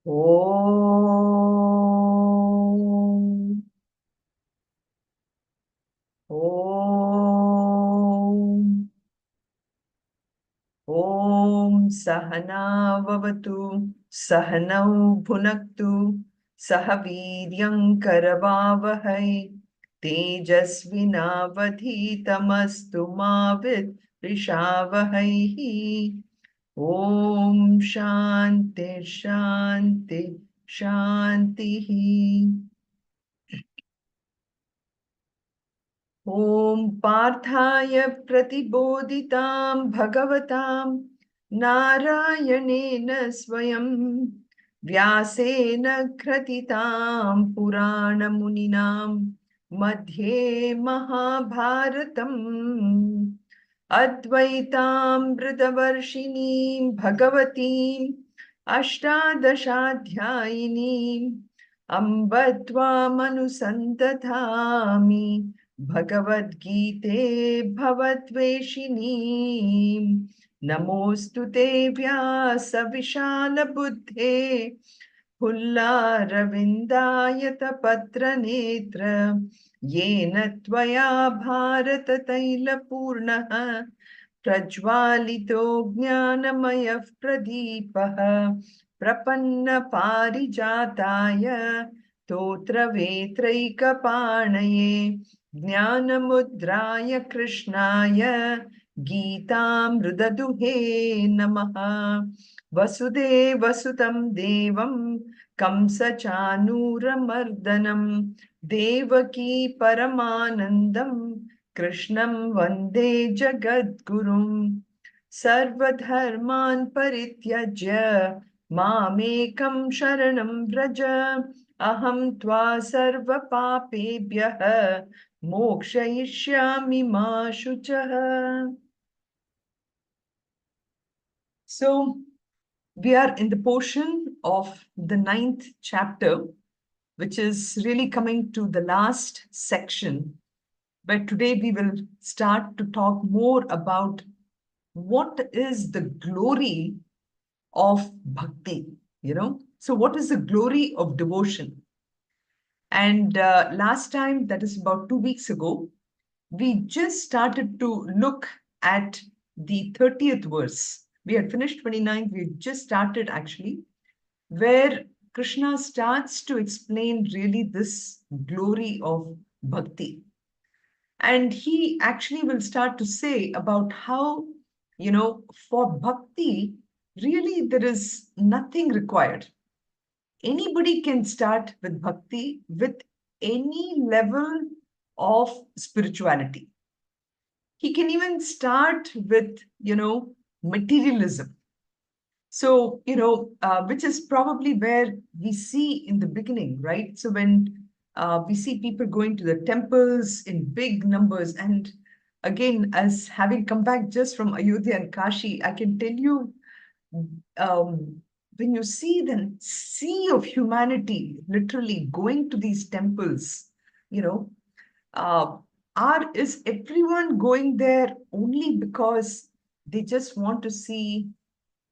Om. Om. Om Sahana Vavatu Sahanau Bhunaktu Sahaviryam Karavavahai Tejasvinavadhitamastu Mavit Rishavahai. Om Shanti Shanti Shanti. ॐ पार्थाय प्रतिबोधितां भगवतां नारायणेन स्वयं व्यासेन ग्रथितां पुराणमुनिनां मध्ये महाभारतम् अद्वैतामृतवर्षिणीं भगवतीम् अष्टादशाध्यायिनीम् अम्ब त्वामनुसन्ततामि भगवद्गीते भवद्वेषिणीं नमोऽस्तु ते व्यासविशालबुद्धे पुल्लारविन्दायतपत्रनेत्र येन त्वया भारततैलपूर्णः प्रज्वालितो ज्ञानमयः प्रदीपः प्रपन्नपारिजाताय स्तोत्रवेत्रैकपाणये ज्ञानमुद्राय कृष्णाय गीतामृतदुहे नमः। वसुदेवसुतं देवं कंसचानूरमर्दनं देवकी परमानन्दं कृष्णं वन्दे जगद्गुरुं। सर्वधर्मान् परित्यज्य मामेकं शरणं व्रज अहं त्वा सर्वपापेभ्यः मोक्षयिष्यामि मा शुचः. So we are in the portion of the 9th chapter, which is really coming to the last section. But today we will start to talk more about what is the glory of bhakti, So what is the glory of devotion? And last time, that is about 2 weeks ago, we just started to look at the 30th verse. We had finished 29th, we just started actually, where Krishna starts to explain really this glory of bhakti. And he actually will start to say about how, for bhakti, really there is nothing required. Anybody can start with bhakti with any level of spirituality. He can even start with, materialism. So, which is probably where we see in the beginning, right? So when we see people going to the temples in big numbers, and again, as having come back just from Ayodhya and Kashi, I can tell you, when you see the sea of humanity literally going to these temples, you know, uh, is everyone going there only because they just want to see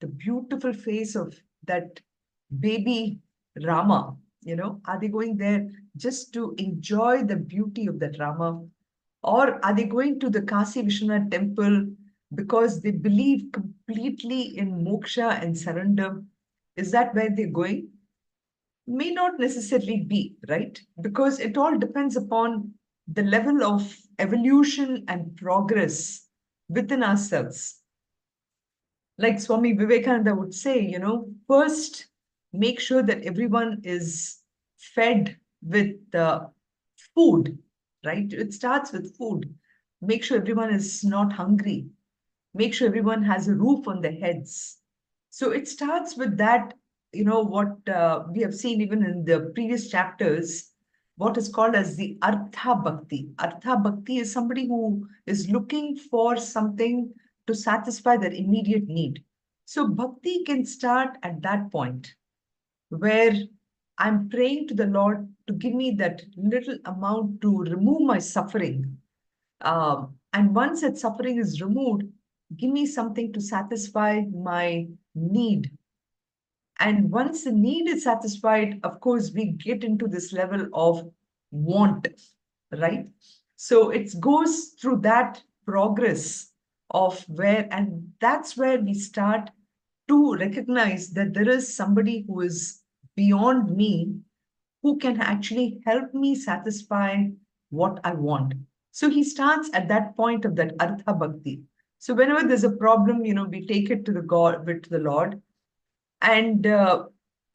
the beautiful face of that baby Rama? Are they going there just to enjoy the beauty of that Rama? Or are they going to the Kasi Vishwanath temple because they believe completely in moksha and surrender? Is that where they're going? May not necessarily be, right? Because it all depends upon the level of evolution and progress within ourselves. Like Swami Vivekananda would say, first make sure that everyone is fed with food, right? It starts with food. Make sure everyone is not hungry. Make sure everyone has a roof on their heads. So it starts with that, what we have seen even in the previous chapters, what is called as the Artha Bhakti. Artha Bhakti is somebody who is looking for something to satisfy their immediate need. So bhakti can start at that point where I'm praying to the Lord to give me that little amount to remove my suffering. And once that suffering is removed, give me something to satisfy my need. And once the need is satisfied, of course, we get into this level of want, right? So it goes through that progress of where, and that's where we start to recognize that there is somebody who is beyond me, who can actually help me satisfy what I want. So he starts at that point of that Artha Bhakti. So whenever there's a problem, we take it to the God, to the Lord, and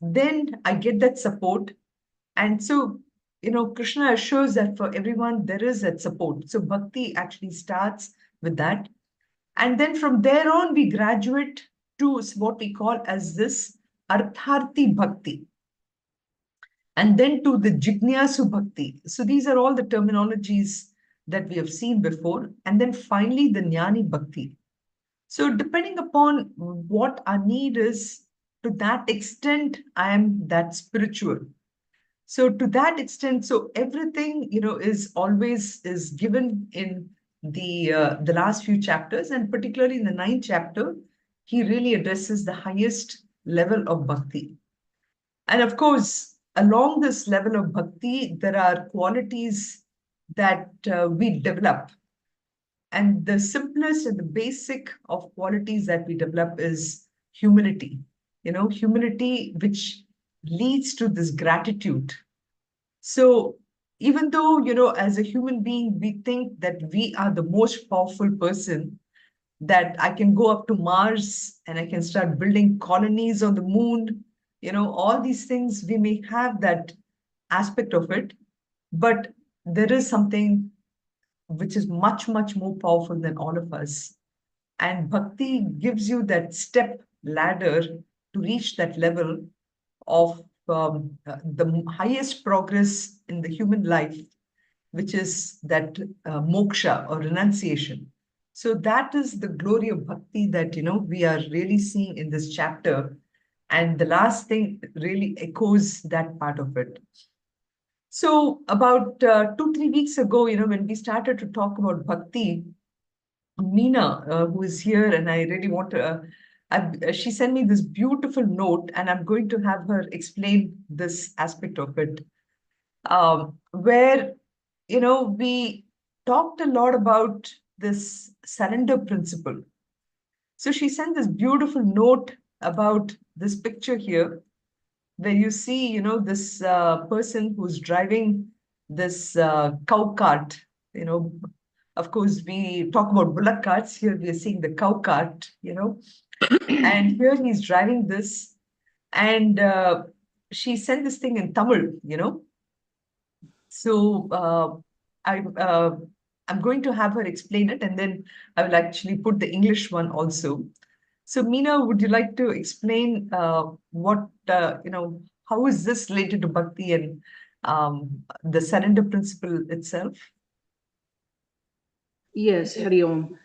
then I get that support. And so, Krishna assures that for everyone there is that support. So bhakti actually starts with that. And then from there on, we graduate to what we call as this Artharthi Bhakti. And then to the Jignasu Bhakti. So these are all the terminologies that we have seen before. And then finally, the Jnani Bhakti. So depending upon what our need is, to that extent, I am that spiritual. So to that extent, so everything is always is given in the last few chapters, and particularly in the ninth chapter, he really addresses the highest level of bhakti. And of course, along this level of bhakti, there are qualities that we develop. And the simplest and the basic of qualities that we develop is humility. Humility which leads to this gratitude. So even though, as a human being, we think that we are the most powerful person, that I can go up to Mars and I can start building colonies on the moon, all these things, we may have that aspect of it, but there is something which is much, much more powerful than all of us. And bhakti gives you that step ladder to reach that level of the highest progress in the human life, which is that moksha or renunciation. So that is the glory of bhakti that we are really seeing in this chapter. And the last thing really echoes that part of it. So about 2, 3 weeks ago, when we started to talk about bhakti, Meena, who is here, and I really want to, she sent me this beautiful note, and I'm going to have her explain this aspect of it, where, we talked a lot about this surrender principle. So she sent this beautiful note about this picture here, where you see, this person who's driving this cow cart, of course, we talk about bullock carts. Here we are seeing the cow cart, and here he's driving this. And she sent this thing in Tamil. So I'm going to have her explain it, and then I will actually put the English one also. So Meena, would you like to explain what, how is this related to bhakti and the surrender principle itself? Yes, Hari Om.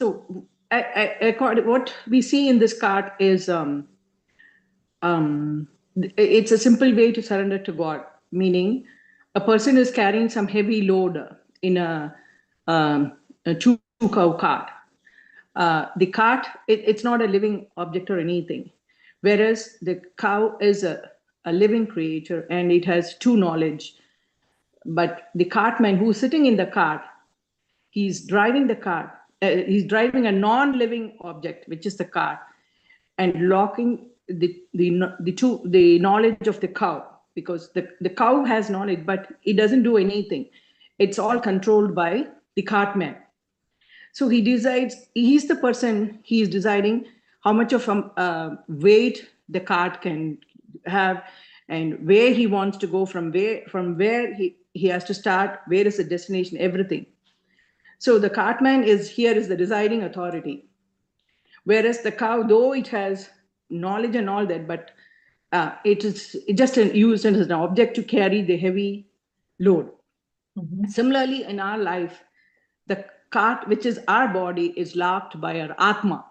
So, what we see in this card is it's a simple way to surrender to God, meaning a person is carrying some heavy load in a two-cow cart. The cart, it's not a living object or anything, whereas the cow is a living creature and it has true knowledge. But the cartman who's sitting in the cart, he's driving the cart. He's driving a non-living object, which is the cart, and locking the knowledge of the cow, because the cow has knowledge, but it doesn't do anything. It's all controlled by the cartman. So he decides, he's the person, he's deciding how much of weight the cart can have and where he wants to go, from where he has to start, where is the destination, everything. So the cartman is the deciding authority. Whereas the cow, though it has knowledge and all that, but it is just used as an object to carry the heavy load. Mm-hmm. Similarly, in our life, the cart, which is our body, is locked by our Atma.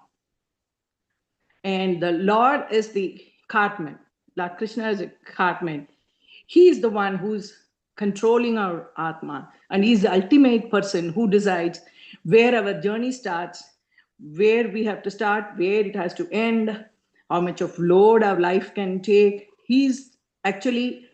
And the Lord is the cartman. Lord Krishna is a cartman. He is the one who's controlling our Atma. And he's the ultimate person who decides where our journey starts, where we have to start, where it has to end, how much of load our life can take. He's actually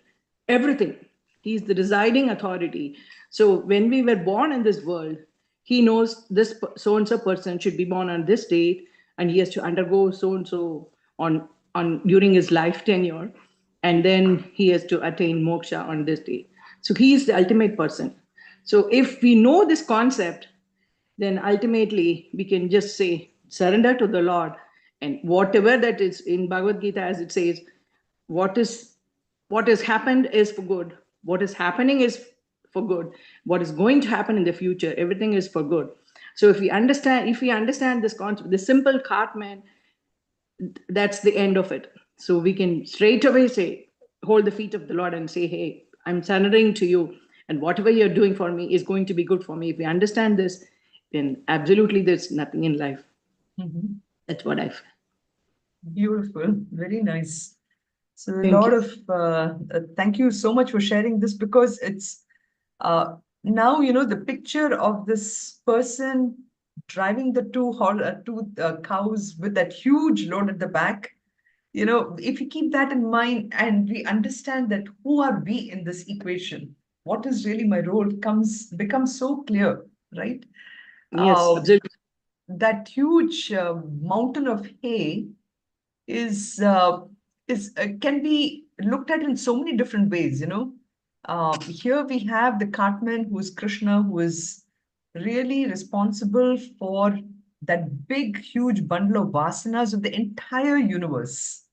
everything. He's the deciding authority. So when we were born in this world, he knows this so and so person should be born on this date, and he has to undergo so and so on during his life tenure, and then he has to attain moksha on this day. So he is the ultimate person. So if we know this concept, then ultimately we can just say surrender to the Lord, and whatever that is in Bhagavad Gita, as it says, what is what has happened is for good, what is happening is for good, what is going to happen in the future, everything is for good. So if we understand this concept, the simple cartman, that's the end of it. So we can straight away say, hold the feet of the Lord and say, hey, I'm surrendering to you, and whatever you're doing for me is going to be good for me. If we understand this, then absolutely there's nothing in life. That's what I feel. Beautiful, very nice. So a Thank lot you. of thank you so much for sharing this, because it's now the picture of this person driving the two cows with that huge load at the back. If we keep that in mind and we understand that who are we in this equation, what is really my role becomes so clear, right? Yes, Uh, absolutely. that huge mountain of hay is uh, is can be looked at in so many different ways. Here we have the cartman, who is Krishna, who is really responsible for that big, huge bundle of vasanas of the entire universe.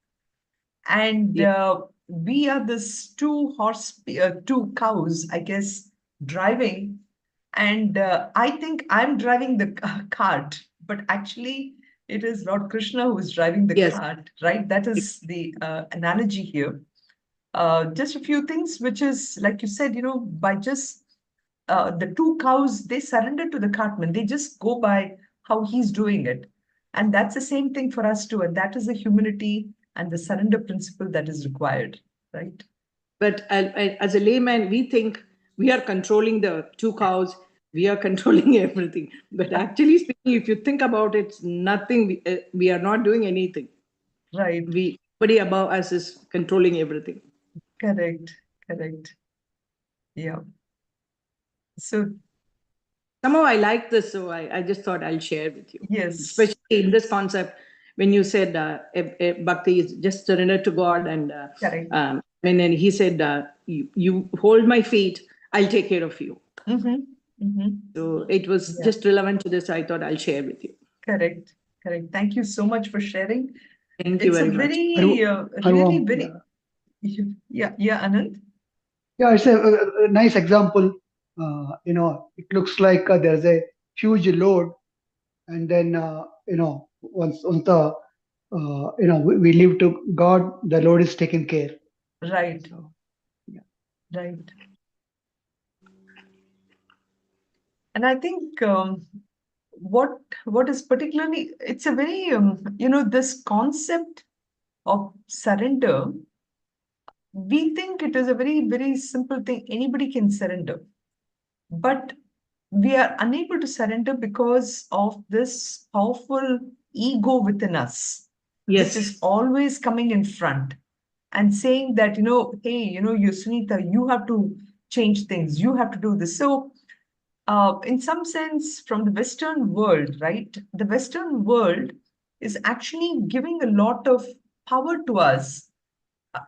And Yeah. we are this two cows, I guess, driving. And I think I'm driving the cart, but actually it is Lord Krishna who is driving the Yes. cart, right? That is the analogy here. Just a few things, which is, like you said, by just the two cows, they surrender to the cartman. They just go by how he's doing it. And that's the same thing for us too. And that is the humility and the surrender principle that is required, right? But as a layman, we think we are controlling the two cows, we are controlling everything. But actually speaking, if you think about it, it's nothing. We are not doing anything. Right. Nobody above us is controlling everything. Correct. Correct. Yeah. So, Somehow I like this, so I just thought I'll share with you, yes, especially in this concept when you said bhakti is just surrender to God, and correct. and then he said, you hold my feet, I'll take care of you. Mm-hmm. Mm-hmm. So it was Yeah. just relevant to this. I thought I'll share with you. Correct. Correct. Thank you so much for sharing. Thank you It's a very much. very, really Harvam, very, yeah. yeah, yeah, Anand. Yeah, it's a nice example. It looks like there's a huge load, and then once the we leave to God, the load is taken care. Right. So yeah. Right. And I think what what is particularly, it's a very this concept of surrender, we think it is a very, very simple thing. Anybody can surrender. But we are unable to surrender because of this powerful ego within us, which is Yes. always coming in front and saying that, hey, you Sunitha, you have to change things, you have to do this. So in some sense, from the Western world, right? The Western world is actually giving a lot of power to us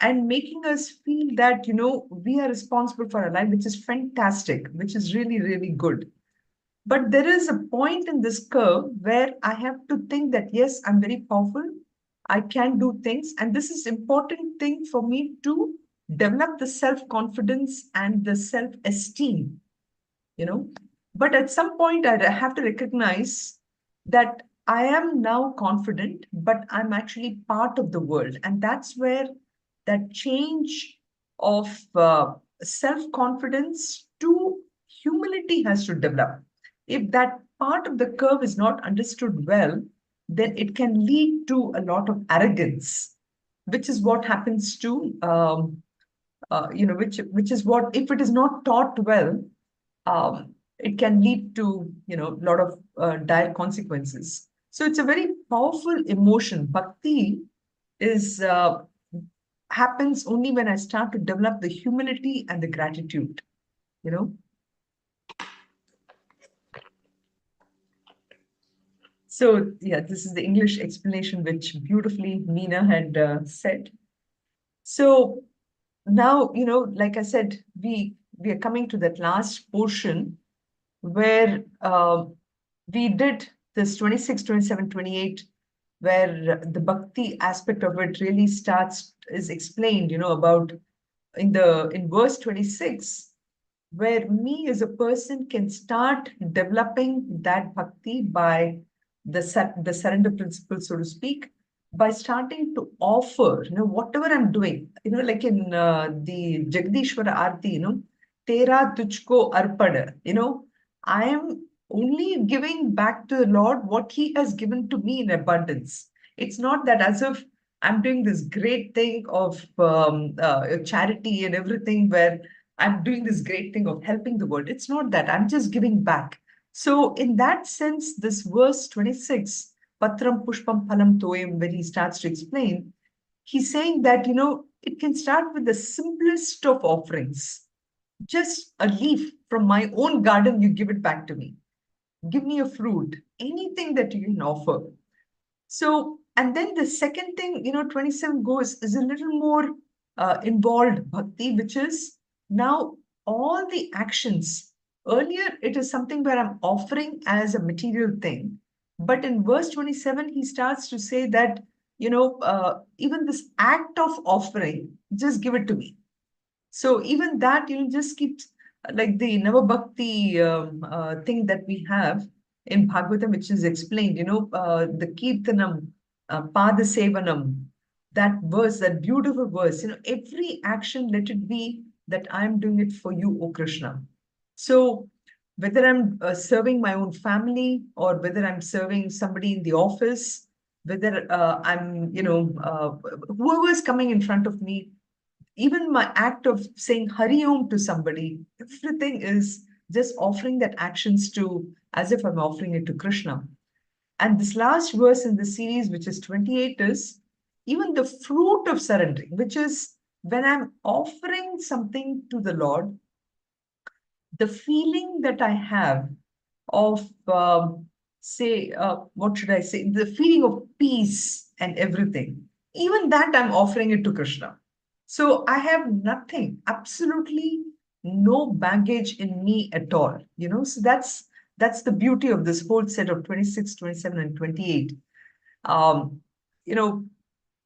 and making us feel that, we are responsible for our life, which is fantastic, which is really, really good. But there is a point in this curve where I have to think that, yes, I'm very powerful. I can do things. And this is important thing for me to develop the self-confidence and the self-esteem, you know. But at some point, I have to recognize that I am now confident, but I'm actually part of the world. And that's where that change of self-confidence to humility has to develop. If that part of the curve is not understood well, then it can lead to a lot of arrogance, which is what happens to, which is what, if it is not taught well, it can lead to, a lot of dire consequences. So it's a very powerful emotion. Bhakti is happens only when I start to develop the humility and the gratitude, you know. So yeah, this is the English explanation which beautifully Meena had said. So now, you know, like I said, we are coming to that last portion where we did this 26, 27, 28, where the bhakti aspect of it really is explained, you know, about in verse 26, where me as a person can start developing that bhakti by the surrender principle, so to speak, by starting to offer, you know, whatever I'm doing, you know, like in the Jagdishwara Aarti, you know, Tera Tujhko Arpada, you know, I am only giving back to the Lord what He has given to me in abundance. It's not that as if I'm doing this great thing of charity and everything where I'm doing this great thing of helping the world. It's not that. I'm just giving back. So, in that sense, this verse 26, Patram Pushpam Phalam Toyam, when he starts to explain, he's saying that, you know, it can start with the simplest of offerings. Just a leaf from my own garden, you give it back to me. Give me a fruit, anything that you can offer. So, and then the second thing, you know, 27 goes is a little more involved bhakti, which is now all the actions. Earlier, it is something where I'm offering as a material thing. But in verse 27, he starts to say that, you know, even this act of offering, just give it to me. So even that, you know, just keeps like the Navabhakti thing that we have in Bhagavatam, which is explained, you know, the Kirtanam, Padasevanam, that verse, that beautiful verse, you know, every action, let it be that I'm doing it for you, O Krishna. So whether I'm serving my own family or whether I'm serving somebody in the office, whether I'm, you know, whoever is coming in front of me, even my act of saying Hari Om to somebody, everything is just offering that actions to, as if I'm offering it to Krishna. And this last verse in the series, which is 28, is even the fruit of surrendering, which is when I'm offering something to the Lord, the feeling that I have of, say, what should I say, the feeling of peace and everything, even that I'm offering it to Krishna. So I have nothing, absolutely no baggage in me at all, you know. So that's the beauty of this whole set of 26, 27, and 28. Um, you know,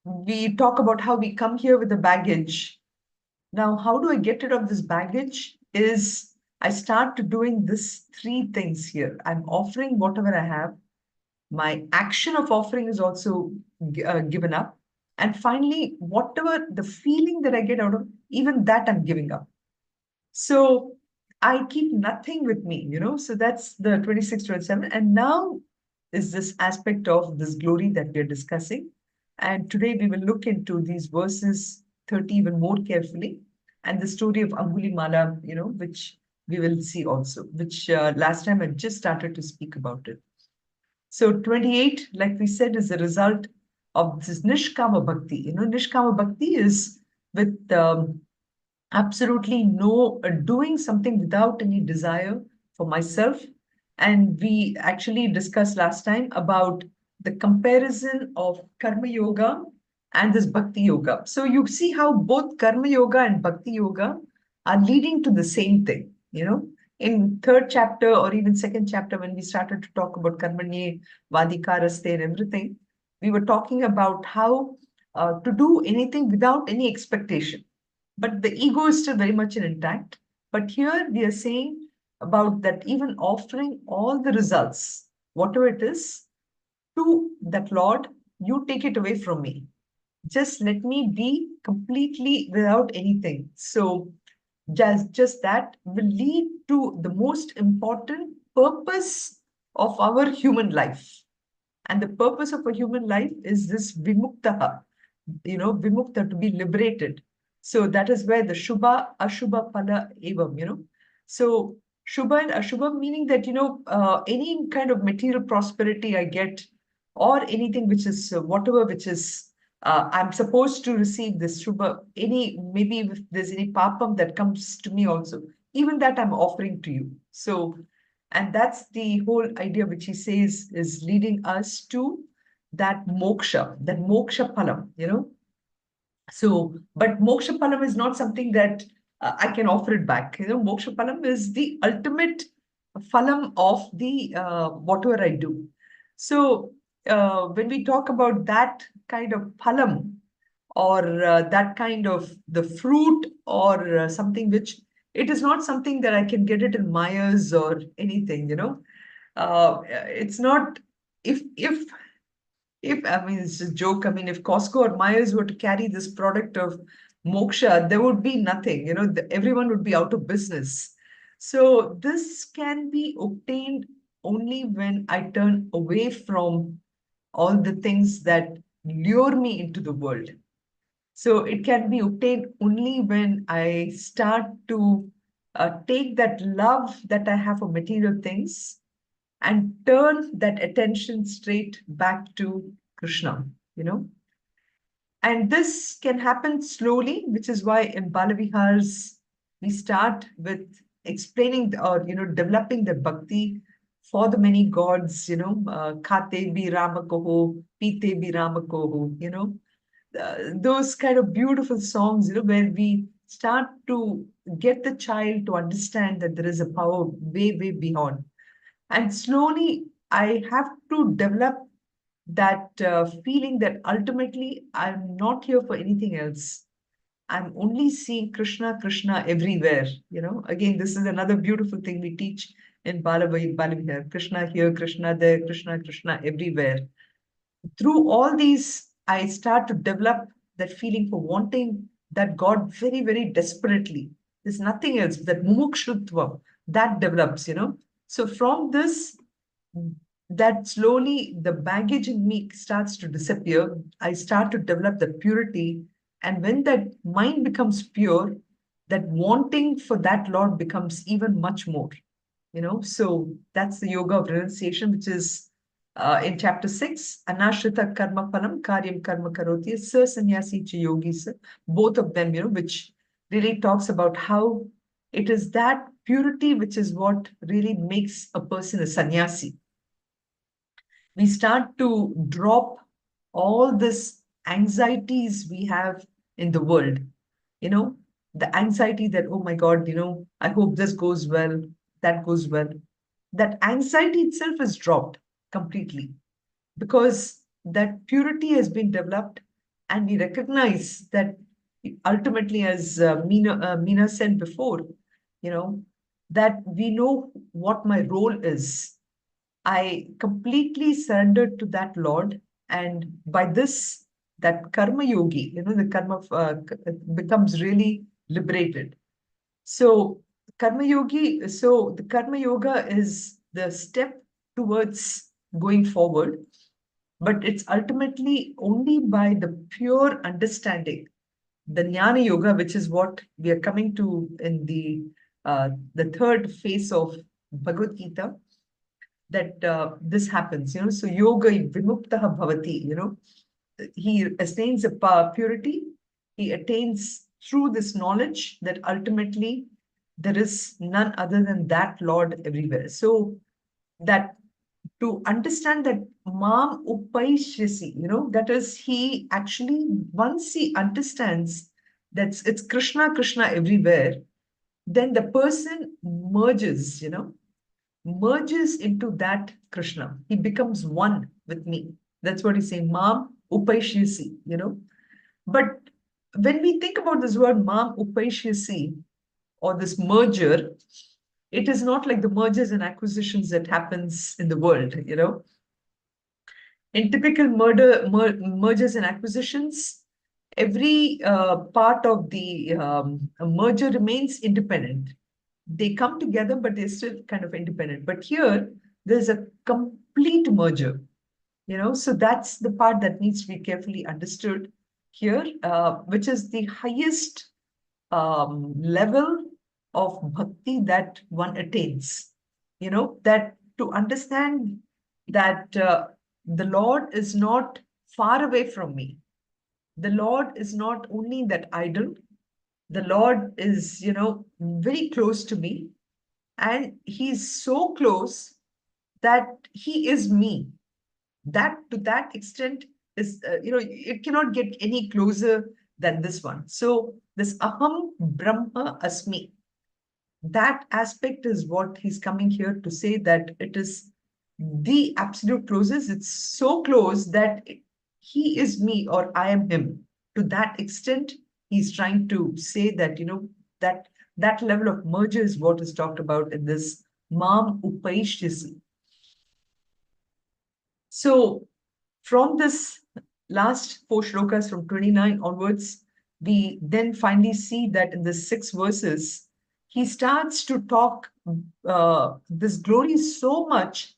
we talk about how we come here with the baggage. Now, how do I get rid of this baggage? Is I start to doing this three things here. I'm offering whatever I have. My action of offering is also given up. And finally, whatever the feeling that I get out of, even that I'm giving up. So I keep nothing with me, you know. So that's the 26, 27. And now is this aspect of this glory that we're discussing. And today we will look into these verses 30 even more carefully, and the story of Angulimala, you know, which we will see also, which last time I just started to speak about it. So 28, like we said, is a result of this Nishkama Bhakti. You know, Nishkama Bhakti is with absolutely no doing something without any desire for myself. And we actually discussed last time about the comparison of karma yoga and this bhakti yoga. So you see how both karma yoga and bhakti yoga are leading to the same thing, you know. In third chapter or even second chapter, when we started to talk about karmanye vadikaraste and everything, we were talking about how to do anything without any expectation, but the ego is still very much intact. But here we are saying about that even offering all the results, whatever it is, to that Lord, you take it away from me. Just let me be completely without anything. So just that will lead to the most important purpose of our human life. And the purpose of a human life is this vimuktaha, you know, vimukta, to be liberated. So that is where the shubha, ashubha, phala, evam, you know. So shubha and ashubha, meaning that, you know, any kind of material prosperity I get, or anything which is whatever which is I'm supposed to receive this Shubha, maybe if there's any papam that comes to me also, even that I'm offering to you. So, and that's the whole idea which he says is leading us to that moksha phalam, So, but moksha phalam is not something that I can offer it back. Moksha phalam is the ultimate phalam of the whatever I do. So, when we talk about that kind of phalam, or that kind of the fruit, or something which it is not something that I can get it in Myers or anything, it's not, if I mean, it's a joke. I mean, if Costco or Myers were to carry this product of moksha, there would be nothing, everyone would be out of business. So this can be obtained only when I turn away from all the things that lure me into the world. So it can be obtained only when I start to take that love that I have for material things and turn that attention straight back to Krishna, you know. And this can happen slowly, which is why in Balavihars, we start with explaining or, developing the bhakti for the many gods, Khate bi Rama koho, Pite bi Rama koho, those kind of beautiful songs, where we start to get the child to understand that there is a power way, way beyond. And slowly, I have to develop that feeling that ultimately I'm not here for anything else. I'm only seeing Krishna, Krishna everywhere. Again, this is another beautiful thing we teach in Balavihar. Krishna here, Krishna there, Krishna, Krishna everywhere. Through all these, I start to develop that feeling for wanting that God very, very desperately. There's nothing else. That mumukshutva, that develops. So from this, that slowly the baggage in me starts to disappear. I start to develop the purity. And when that mind becomes pure, that wanting for that Lord becomes even much more. So that's the yoga of renunciation, which is in chapter 6, Anashrita Karma Phalam, Karyam Karma Karoti, Sir Sannyasi Cha Yogi, sir. Both of them, which really talks about how it is that purity which is what really makes a person a sannyasi. We start to drop all this anxieties we have in the world, the anxiety that, oh my God, I hope this goes well, that goes well. That anxiety itself is dropped completely because that purity has been developed, and we recognize that ultimately, as Meena said before, that we know what my role is. I completely surrendered to that Lord. And by this, that karma yogi, the karma becomes really liberated. So the karma yoga is the step towards going forward, but it's ultimately only by the pure understanding, the jnana yoga, which is what we are coming to in the third phase of Bhagavad Gita, that this happens, So yoga vimuktaha bhavati, he attains a purity. He attains through this knowledge that ultimately there is none other than that Lord everywhere. So that to understand that mam upaishyasi, that is, he actually, once he understands that it's Krishna, Krishna everywhere, then the person merges into that Krishna. He becomes one with me. That's what he's saying. Mam upaishyasi, But when we think about this word mam upaishyasi, or this merger, it is not like the mergers and acquisitions that happens in the world, In typical mergers and acquisitions, every part of the merger remains independent. They come together, but they're still kind of independent. But here, there's a complete merger, So that's the part that needs to be carefully understood here, which is the highest level of bhakti that one attains. That to understand that the Lord is not far away from me. the Lord is not only that idol, the Lord is, very close to me. And he's so close that he is me. That to that extent is, it cannot get any closer than this one. So this aham brahma asmi, that aspect is what he's coming here to say, that it is the absolute closest. It's so close that he is me or I am him. To that extent, he's trying to say that, that that level of merger is what is talked about in this Mam Upaishyasi. So from this last 4 shlokas from 29 onwards, we then finally see that in the 6 verses, he starts to talk this glory so much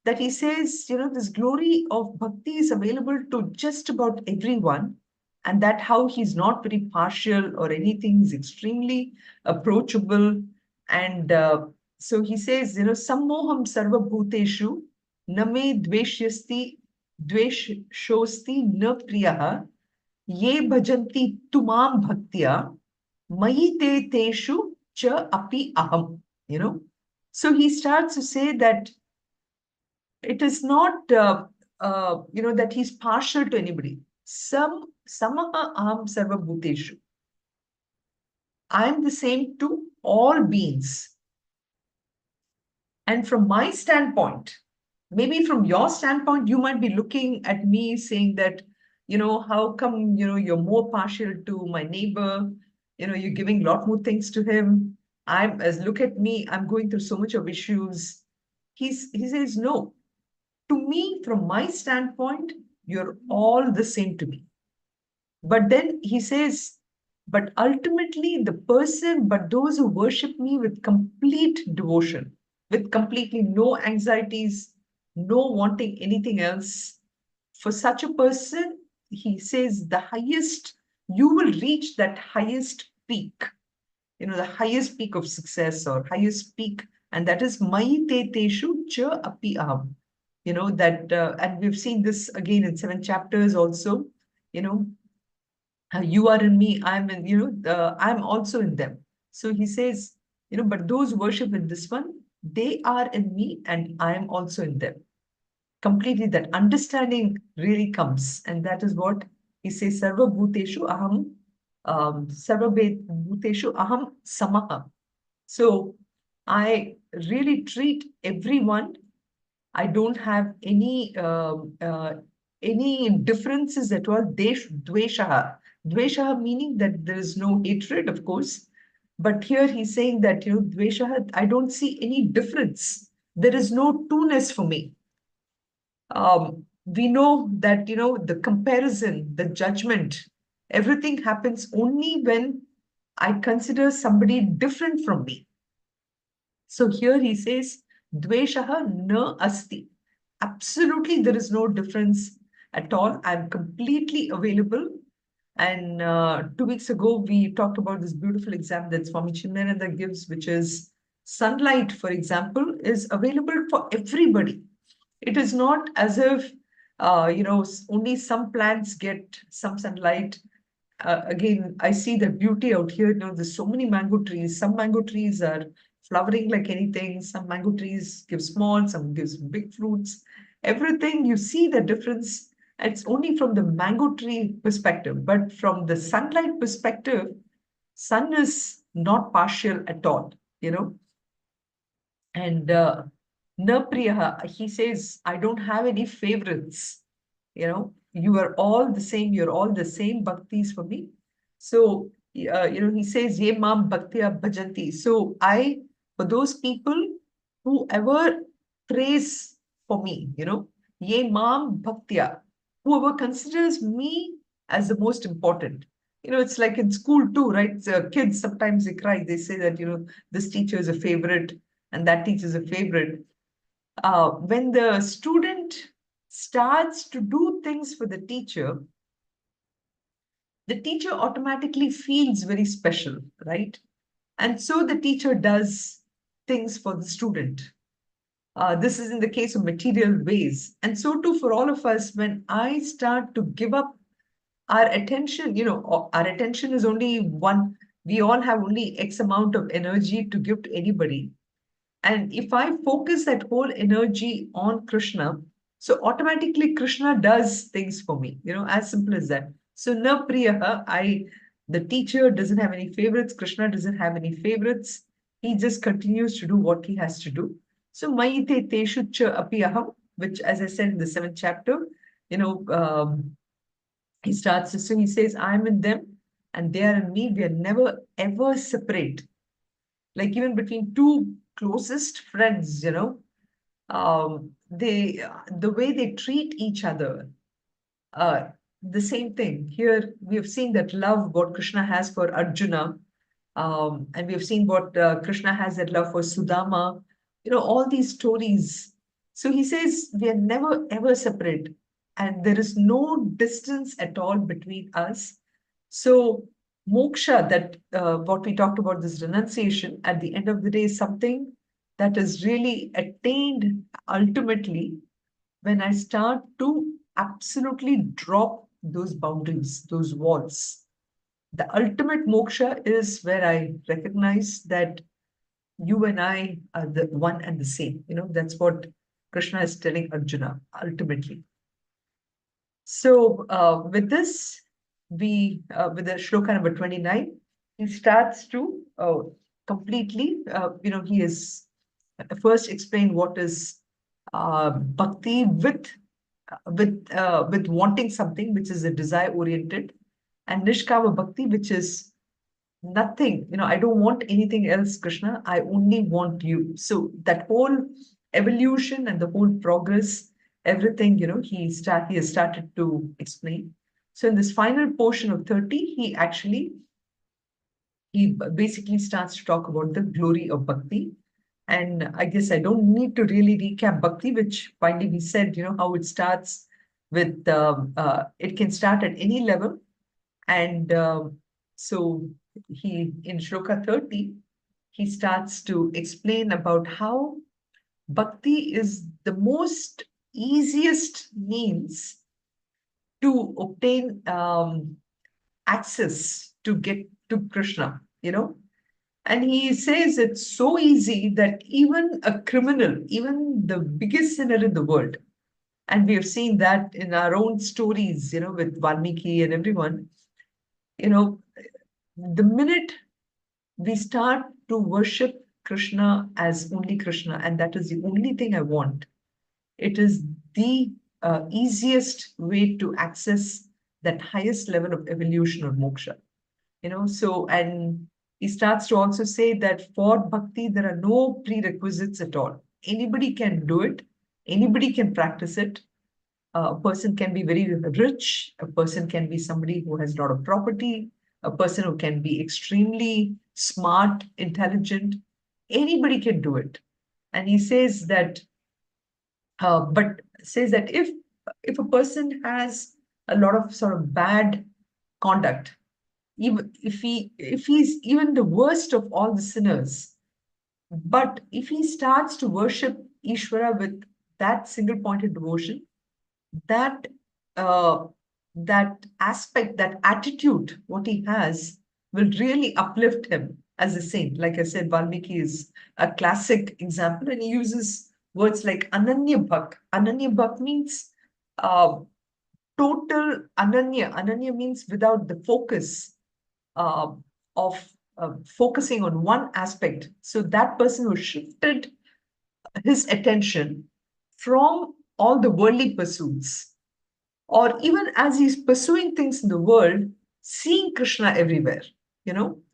that he says, this glory of bhakti is available to just about everyone, and that how he's not very partial or anything, he's extremely approachable. And so he says, sammoham sarva bhuteshu name dveshyasti dveshosti na priyaha ye bhajanti tumam bhaktya mayi te teshu cha api aham. So he starts to say that it is not that he's partial to anybody. Samaha aham sarva bhuteshu, I am the same to all beings. And from my standpoint, maybe from your standpoint, you might be looking at me saying that, how come, you're more partial to my neighbor, you're giving a lot more things to him. Look at me, I'm going through so much of issues. He says, no, to me, from my standpoint, you're all the same to me. But then he says, but ultimately but those who worship me with complete devotion, with completely no anxieties, no wanting anything else, for such a person, he says you will reach that highest peak, the highest peak of success or highest peak, and that is Mai te teshu cha api aham. And we've seen this again in 7 chapters also, you are in me, I'm in, I'm also in them. So he says, but those who worship in this one, they are in me and I am also in them. Completely, that understanding really comes. And that is what he says, Sarva Bhuteshu Aham, Sarva Bhuteshu Aham Samaha. So I really treat everyone. I don't have any differences at all. Dveshaha. Dveshaha meaning that there is no hatred, of course. But here he's saying that, Dveshaha, I don't see any difference. There is no two-ness for me. We know that, the comparison, the judgment, everything happens only when I consider somebody different from me. So here he says, Dveshaha na asti. Absolutely, there is no difference at all. I'm completely available. And 2 weeks ago, we talked about this beautiful example that Swami Chinmayananda gives, which is sunlight, for example, is available for everybody. It is not as if, only some plants get some sunlight. Again, I see the beauty out here. There's so many mango trees. Some mango trees are flowering like anything. Some mango trees give small, some gives big fruits. Everything, you see the difference. It's only from the mango tree perspective, but from the sunlight perspective, sun is not partial at all, And na priyaha, he says, I don't have any favorites. You are all the same. You're all the same bhaktis for me. So, he says, ye mam bhaktya bhajanti. So for those people who ever praise for me, ye mam bhaktya, whoever considers me as the most important. It's like in school too, right? Kids, sometimes they cry. They say that, this teacher is a favorite and that teacher is a favorite. When the student starts to do things for the teacher automatically feels very special, right? And so the teacher does things for the student. This is in the case of material ways. And so too for all of us, when I start to give up our attention, our attention is only one. We all have only X amount of energy to give to anybody. And if I focus that whole energy on Krishna, so automatically Krishna does things for me, as simple as that. So na priyaha, the teacher doesn't have any favorites, Krishna doesn't have any favorites. He just continues to do what he has to do. So mayite teshu cha api aham, which as I said in the 7th chapter, he starts to sing, he says, I'm in them and they are in me. We are never ever separate. Like even between two closest friends, the way they treat each other, uh, the same thing. Here we have seen that love, what Krishna has for Arjuna, and we have seen what Krishna has that love for Sudama, all these stories. So he says we are never ever separate, and there is no distance at all between us. So moksha, that what we talked about, this renunciation, at the end of the day, is something that is really attained ultimately when I start to absolutely drop those boundaries, those walls. The ultimate moksha is where I recognize that you and I are the one and the same. That's what Krishna is telling Arjuna ultimately. So with this, with the shloka number 29, he starts to completely, he is first explain what is bhakti with wanting something, which is a desire oriented, and nishkama bhakti, which is nothing. I don't want anything else, Krishna. I only want you. So that whole evolution and the whole progress, everything, he has started to explain. So in this final portion of 30, he basically starts to talk about the glory of bhakti. And I guess I don't need to really recap bhakti, which finally we said, how it starts with, it can start at any level. And so in Shloka 30, he starts to explain about how bhakti is the most easiest means to obtain access to get to Krishna, And he says it's so easy that even a criminal, even the biggest sinner in the world, and we have seen that in our own stories, with Valmiki and everyone, the minute we start to worship Krishna as only Krishna, and that is the only thing I want, it is the easiest way to access that highest level of evolution or moksha. So, and he starts to also say that for bhakti, there are no prerequisites at all. Anybody can do it, anybody can practice it. A person can be very rich, a person can be somebody who has a lot of property, a person who can be extremely smart, intelligent. Anybody can do it. And he says that, if a person has a lot of sort of bad conduct, even if he's even the worst of all the sinners, but if he starts to worship Ishvara with that single pointed devotion, that uh, that aspect, that attitude, what he has, will really uplift him as a saint. Like I said, Valmiki is a classic example, and he uses words like ananya bhak. Ananya bhak means uh, total ananya. Ananya means without the focus uh, of focusing on one aspect. So that person who shifted his attention from all the worldly pursuits, or even as he's pursuing things in the world, seeing Krishna everywhere,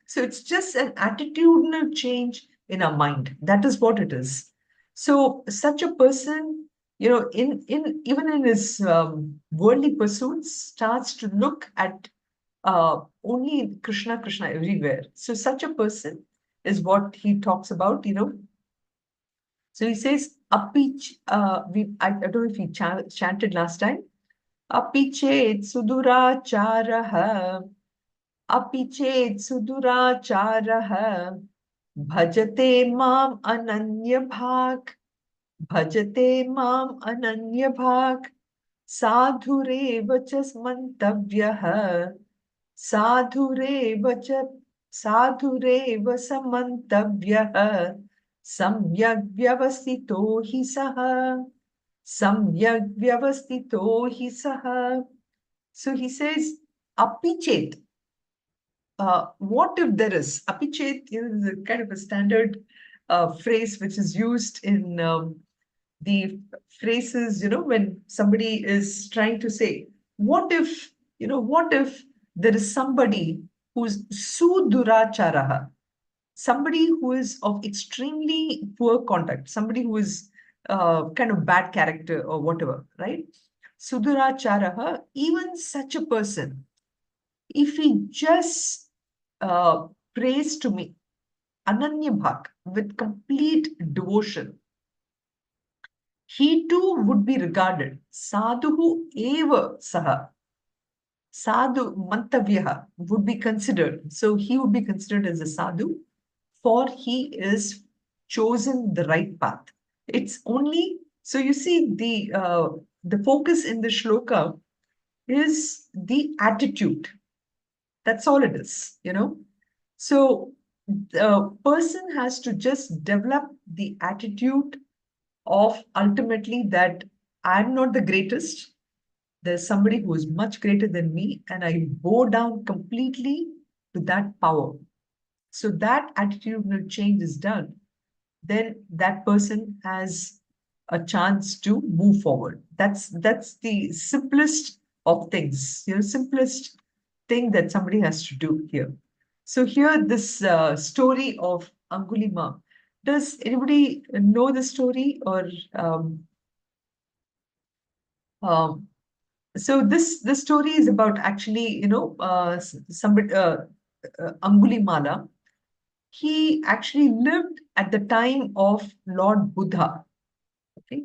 So it's just an attitudinal change in our mind. That is what it is. So such a person, in even in his worldly pursuits, starts to look at only Krishna, Krishna everywhere. So such a person is what he talks about. So he says, I don't know if he chanted last time. Api ched suduracharah, api ched suduracharah, bhajate mam ananya bhak, bhajate mam ananya bhak. Sadhureva cha mantavyah, sadhureva cha sadhureva samantavyah, samyak vyavastito hi saha, samyak vyavastito hi saha. So he says, apichet. What if there is? Apichet is a kind of a standard phrase which is used in the phrases, when somebody is trying to say, what if, what if there is somebody who's suduracharaha, somebody who is of extremely poor conduct, somebody who is kind of bad character or whatever, right? Suduracharaha, even such a person, if he just prays to me, Ananya Bhak, with complete devotion, he too would be regarded sadhuhu eva saha. Sadhu mantavyaha would be considered. So he would be considered as a sadhu, for he is chosen the right path. It's only so you see the focus in the shloka is the attitude. That's all it is. So the person has to just develop the attitude of ultimately that I'm not the greatest. There's somebody who is much greater than me, and I bow down completely to that power. So that attitudinal change is done, then that person has a chance to move forward. That's the simplest of things, simplest thing that somebody has to do here. So here, this story of Angulima. Does anybody know the story or? Um, so this story is about actually, somebody Angulimala. He actually lived at the time of Lord Buddha. Okay.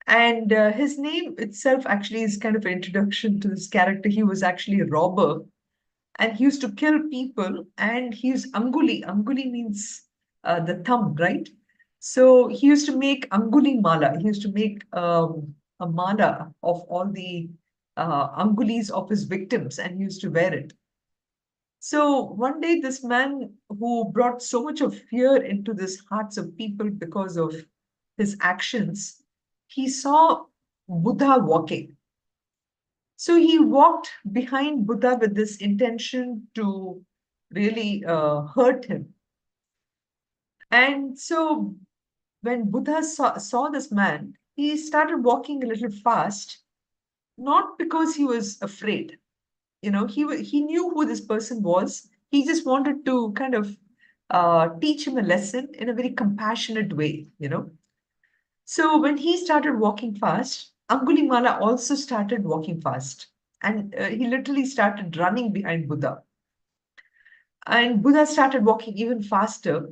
And his name itself actually is kind of an introduction to this character. He was actually a robber and he used to kill people. And he's Anguli. Anguli means the thumb, right? So he used to make Anguli mala. He used to make a mala of all the Angulis of his victims and he used to wear it. So one day, this man who brought so much of fear into the hearts of people because of his actions, he saw Buddha walking. So he walked behind Buddha with this intention to really hurt him. And so when Buddha saw this man, he started walking a little fast, not because he was afraid. He knew who this person was. He just wanted to kind of teach him a lesson in a very compassionate way. So when he started walking fast, Angulimala also started walking fast. And he literally started running behind Buddha. And Buddha started walking even faster.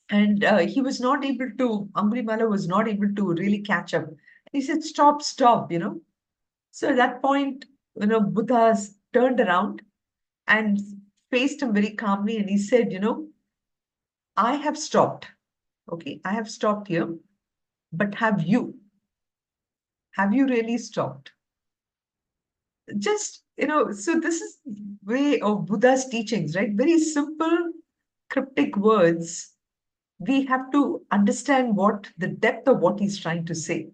And he was not able to, Angulimala was not able to really catch up. He said, stop, stop. So at that point, Buddha turned around and faced him very calmly and he said, I have stopped. Okay, I have stopped here, but have you? Have you really stopped? So this is way of Buddha's teachings, right? Very simple, cryptic words. We have to understand what the depth of what he's trying to say.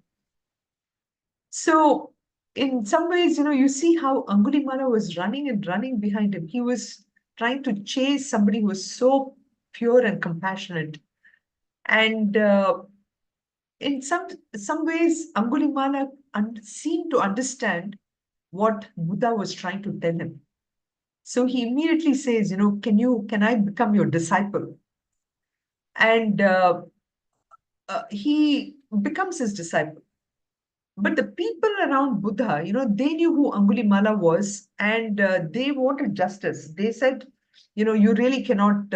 So in some ways, you see how Angulimala was running and running behind him. He was trying to chase somebody who was so pure and compassionate. And in some ways, Angulimala seemed to understand what Buddha was trying to tell him. So he immediately says, can I become your disciple? And he becomes his disciple. But the people around Buddha, they knew who Angulimala was and they wanted justice. They said, you really cannot,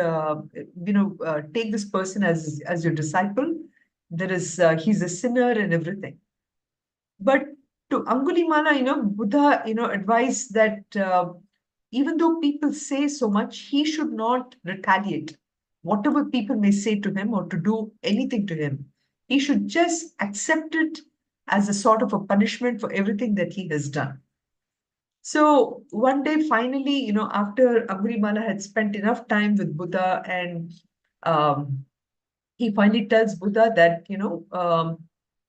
take this person as your disciple. He's a sinner and everything. But to Angulimala, Buddha, advised that even though people say so much, he should not retaliate. Whatever people may say to him or to do anything to him, he should just accept it as a sort of a punishment for everything that he has done. So one day, finally, after Angulimala had spent enough time with Buddha, and he finally tells Buddha that,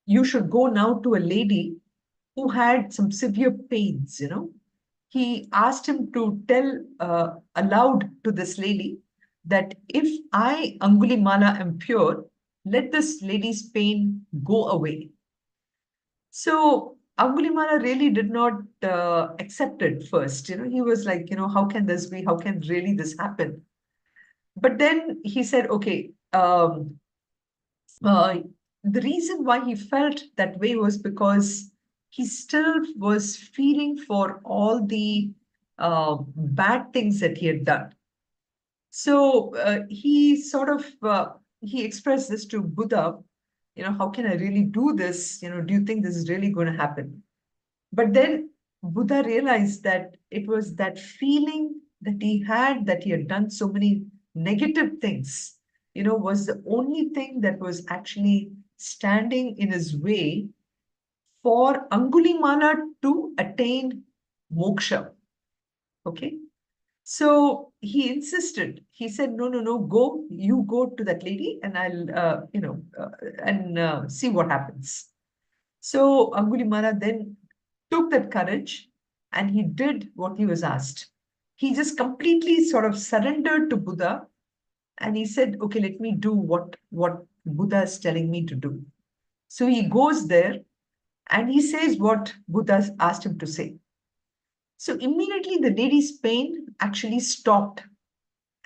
you should go now to a lady who had some severe pains. He asked him to tell aloud to this lady that if I, Angulimala, am pure, let this lady's pain go away. So Angulimala really did not accept it first. He was like, how can this be? How can really this happen? But then he said, okay, uh, the reason why he felt that way was because he still was feeling for all the bad things that he had done. So he sort of he expressed this to Buddha. How can I really do this? Do you think this is really going to happen? But then Buddha realized that it was that feeling that he had done so many negative things, was the only thing that was actually standing in his way for Angulimala to attain moksha. Okay. So he insisted. He said, no, no, no, go, you go to that lady and I'll, see what happens. So Angulimala then took that courage and he did what he was asked. He just completely sort of surrendered to Buddha and he said, okay, let me do what Buddha is telling me to do. So he goes there and he says what Buddha asked him to say. So immediately the lady's pain actually stopped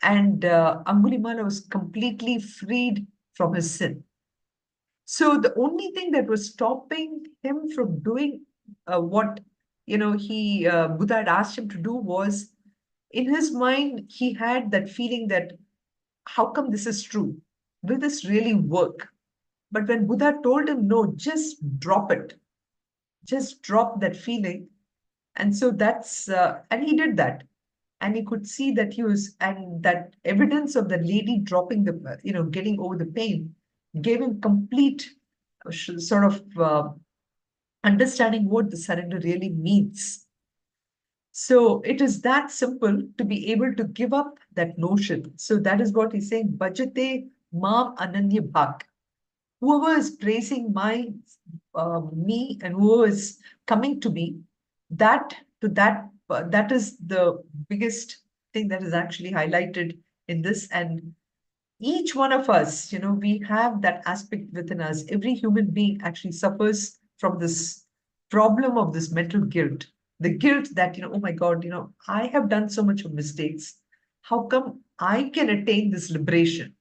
and Angulimala was completely freed from his sin. So the only thing that was stopping him from doing what Buddha had asked him to do was, in his mind he had that feeling that how come this is true? Will this really work? But when Buddha told him, no, just drop it, just drop that feeling, and so that's and he did that, and he could see that and that evidence of the lady dropping the getting over the pain gave him complete sort of understanding what the surrender really means. So it is that simple to be able to give up that notion. So that is what he's saying, bhajate mam ananya bhak. Whoever is praising me and whoever is coming to me, that that is the biggest thing that is actually highlighted in this. And each one of us, we have that aspect within us. Every human being actually suffers from this problem of this mental guilt. The guilt that, oh my God, I have done so much of mistakes. How come I can attain this liberation?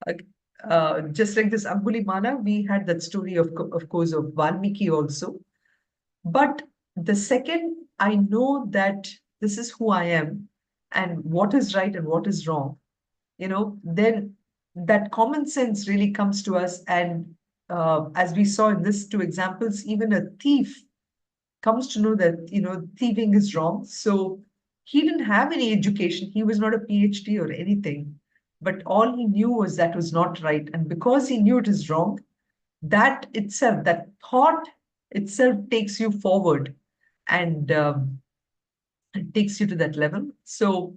Just like this Angulimala, we had that story of course, of Valmiki also. But the second I know that this is who I am and what is right and what is wrong, then that common sense really comes to us. And as we saw in these two examples, even a thief comes to know that, thieving is wrong. So he didn't have any education. He was not a PhD or anything, but all he knew was that was not right. And because he knew it is wrong, that itself, that thought itself takes you forward and it takes you to that level. So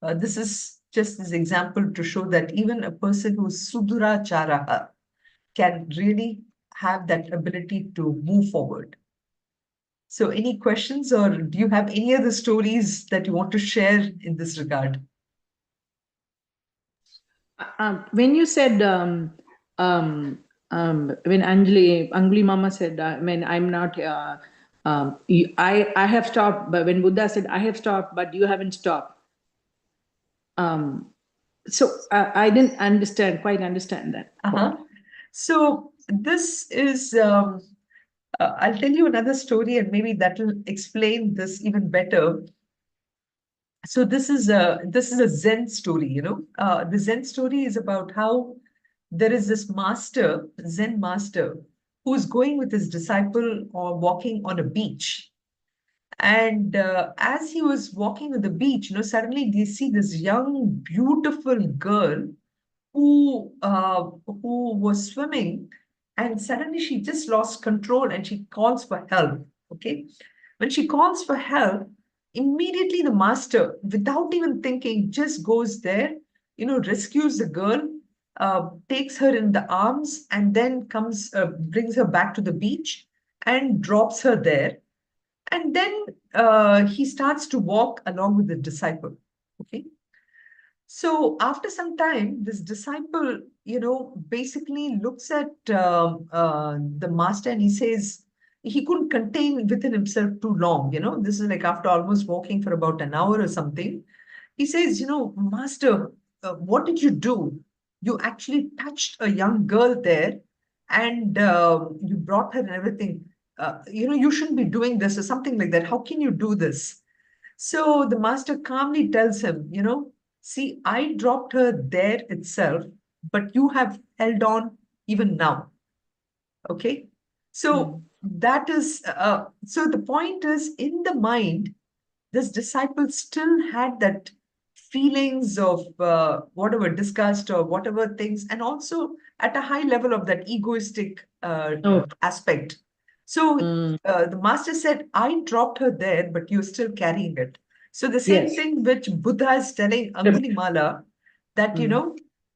this is just this example to show that even a person who's suduracharaha can really have that ability to move forward. So any questions, or do you have any other stories that you want to share in this regard? When you said, when Angli Mama said, I'm not, I have stopped, but when Buddha said, I have stopped, but you haven't stopped. So I didn't quite understand that. So this is, I'll tell you another story and maybe that will explain this even better. So this is a Zen story, the Zen story is about how there is this master, Zen master, who's going with his disciple or walking on a beach. And as he was walking on the beach, suddenly they see this young, beautiful girl who was swimming and suddenly she just lost control and she calls for help. Okay. When she calls for help, immediately the master, without even thinking, just goes there, rescues the girl, takes her in the arms, and then brings her back to the beach and drops her there. And then he starts to walk along with the disciple. Okay. So after some time, this disciple, basically looks at the master and he says he couldn't contain within himself too long. This is like after almost walking for about an hour or something. He says, Master, what did you do? You actually touched a young girl there and you brought her and everything. You shouldn't be doing this or something like that. How can you do this? So the master calmly tells him, see, I dropped her there itself, but you have held on even now. Okay. So that is, so the point is in the mind, this disciple still had that feelings of whatever disgust or whatever things, and also at a high level of that egoistic Oh. aspect. So the master said, I dropped her there, but you're still carrying it. So the same Yes. thing which Buddha is telling Angulimala that,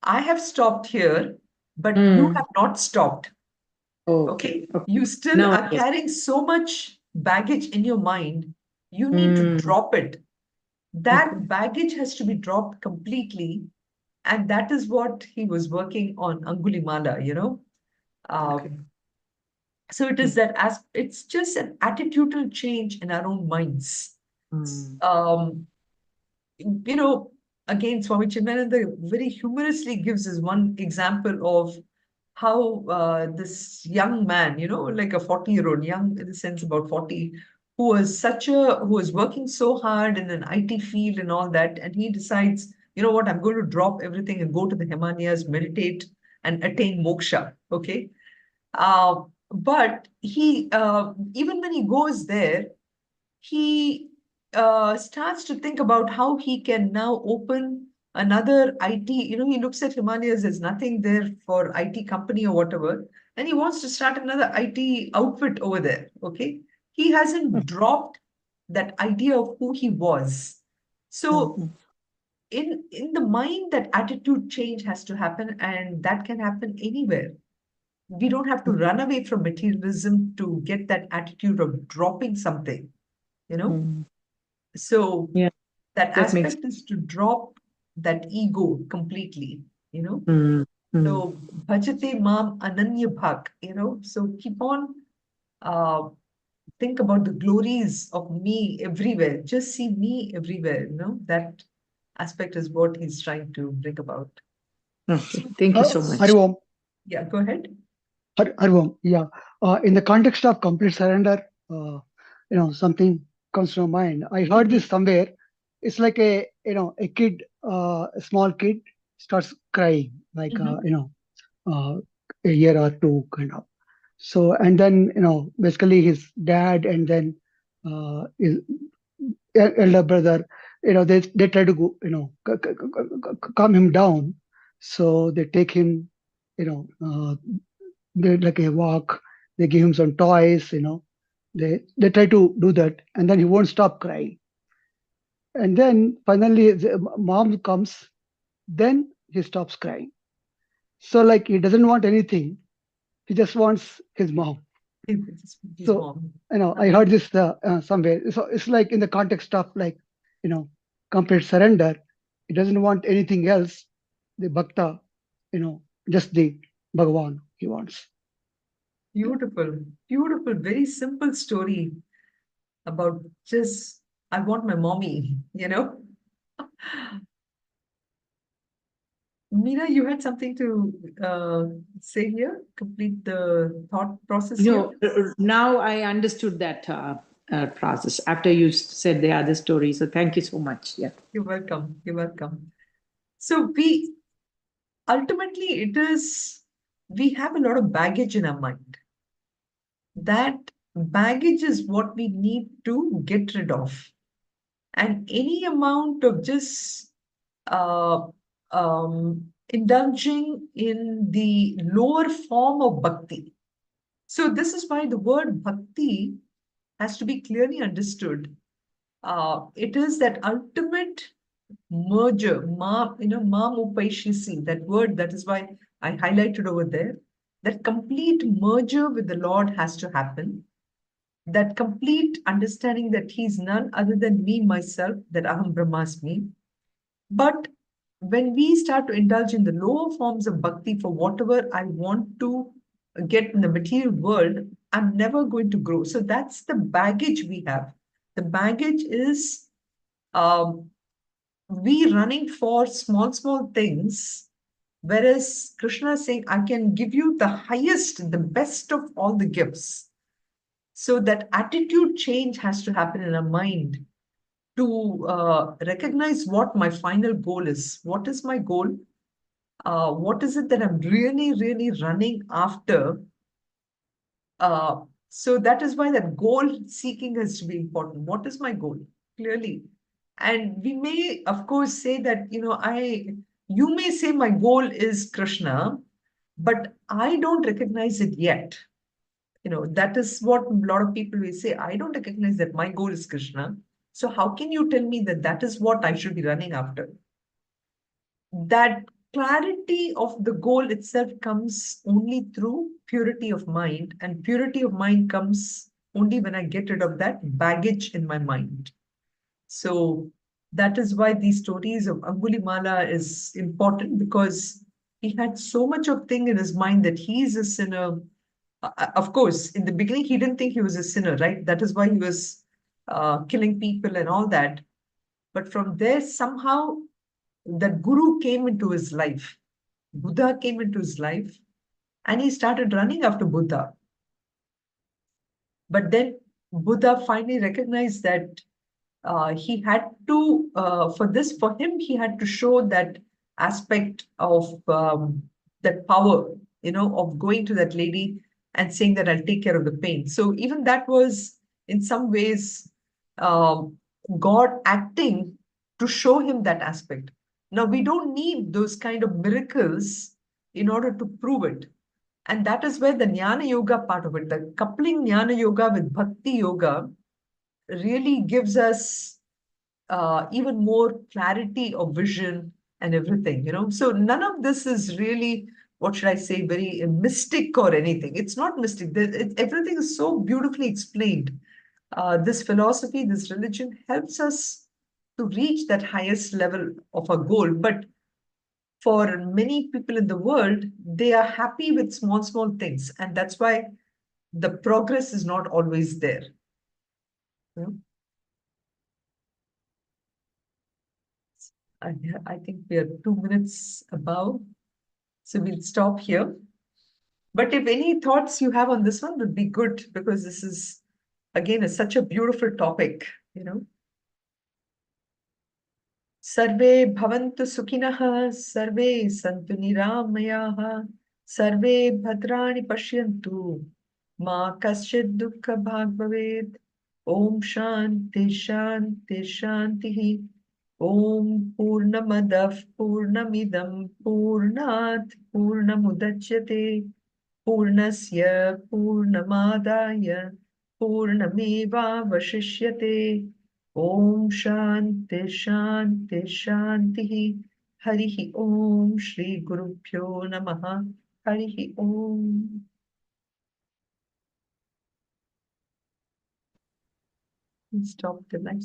I have stopped here, but you have not stopped. Okay. Okay. You still Now, are yes. carrying so much baggage in your mind. You need to drop it. That baggage has to be dropped completely. And that is what he was working on Angulimala. Okay. So it is that as it's just an attitudinal change in our own minds. Um, you know, Again, Swami Chinmayananda very humorously gives us one example of how this young man, like a 40-year-old, young in the sense about 40, who was working so hard in an IT field and all that, and he decides, you know what, I'm going to drop everything and go to the Himalayas, meditate, and attain moksha. Okay. But even when he goes there, he starts to think about how he can now open another IT. He looks at Himalayas, there's nothing there for IT company or whatever, and he wants to start another IT outfit over there. Okay. He hasn't dropped that idea of who he was. So in the mind, that attitude change has to happen, and that can happen anywhere. We don't have to run away from materialism to get that attitude of dropping something, you know. So Yeah, that that makes. aspect is to drop that ego completely, you know. Mm, mm, So bhajate mam ananya bhak, so keep on uh, think about the glories of me everywhere. Just see me everywhere, that aspect is what he's trying to bring about. okay. Thank you so much. Hari Om. Yeah, go ahead. Hari Om. Yeah. In the context of complete surrender, something comes to my mind. I heard this somewhere. It's like a kid, a small kid starts crying, like, Mhm. a year or two, kind of. So, and then, basically his dad and then his elder brother, they try to go, calm him down. So they take him, you know, uh, they like a walk. They give him some toys, they try to do that, and then he won't stop crying. And then finally, the mom comes. Then he stops crying. So like he doesn't want anything. He just wants his mom. His So mom. I heard this somewhere. So it's like in the context of like, you know, complete surrender. He doesn't want anything else. The bhakta, just the Bhagavan he wants. Beautiful, beautiful, very simple story about just, I want my mommy. Meena, you had something to say here? Complete the thought process here? Now I understood that process after you said the other story. So thank you so much. Yeah. You're welcome. You're welcome. So ultimately, we have a lot of baggage in our mind. That baggage is what we need to get rid of. And any amount of just uh, indulging in the lower form of bhakti. So this is why the word bhakti has to be clearly understood. It is that ultimate merger, mam upaishisi, that word, that is why I highlighted over there. That complete merger with the Lord has to happen. That complete understanding that He is none other than me, myself, that Aham Brahmasmi. But when we start to indulge in the lower forms of bhakti for whatever I want to get in the material world, I'm never going to grow. So that's the baggage we have. The baggage is we running for small things, whereas Krishna is saying, I can give you the highest, the best of all the gifts. So that attitude change has to happen in our mind to recognize what my final goal is. What is my goal? What is it that I'm really running after? So that is why that goal seeking has to be important. What is my goal? Clearly. And we may, of course, say that, you may say my goal is Krishna, but I don't recognize it yet. That is what a lot of people will say. I don't recognize that my goal is Krishna. So how can you tell me that that is what I should be running after? That clarity of the goal itself comes only through purity of mind, and purity of mind comes only when I get rid of that baggage in my mind. So that is why these stories of Angulimala is important, because he had so much of thing in his mind that he is a sinner. Of course, in the beginning, he didn't think he was a sinner, right? That is why he was killing people and all that. But from there, somehow, that guru came into his life. Buddha came into his life, and he started running after Buddha. But then Buddha finally recognized that he had to, for him, he had to show that aspect of that power, of going to that lady and saying that I'll take care of the pain. So even that was, in some ways, um, God acting to show him that aspect. Now, we don't need those kind of miracles in order to prove it. And that is where the Jnana Yoga part of it, the coupling Jnana Yoga with Bhakti Yoga, really gives us even more clarity of vision and everything, So none of this is really, what should I say, very mystic or anything. It's not mystic. Everything is so beautifully explained. This philosophy, this religion helps us to reach that highest level of a goal. But for many people in the world, they are happy with small things. And that's why the progress is not always there. I think we are 2 minutes above, so we'll stop here. But if any thoughts you have on this one would be good, because this is, again, such a beautiful topic, Sarve bhavantu sukhinah, sarve santu niramayah, sarve bhadrani pashyantu, ma kaschid dukkha bhag bhavet. Om Shanti Shanti Shanti. Om Purnamadav Purnamidam Purnat Purnamudachyate Purnasya Purnamadaya Purnameva Vashishyate. Om Shanti Shanti Shanti. Harihi Om Shri Guru Pyo Namaha. Harihi Om. Stop the live.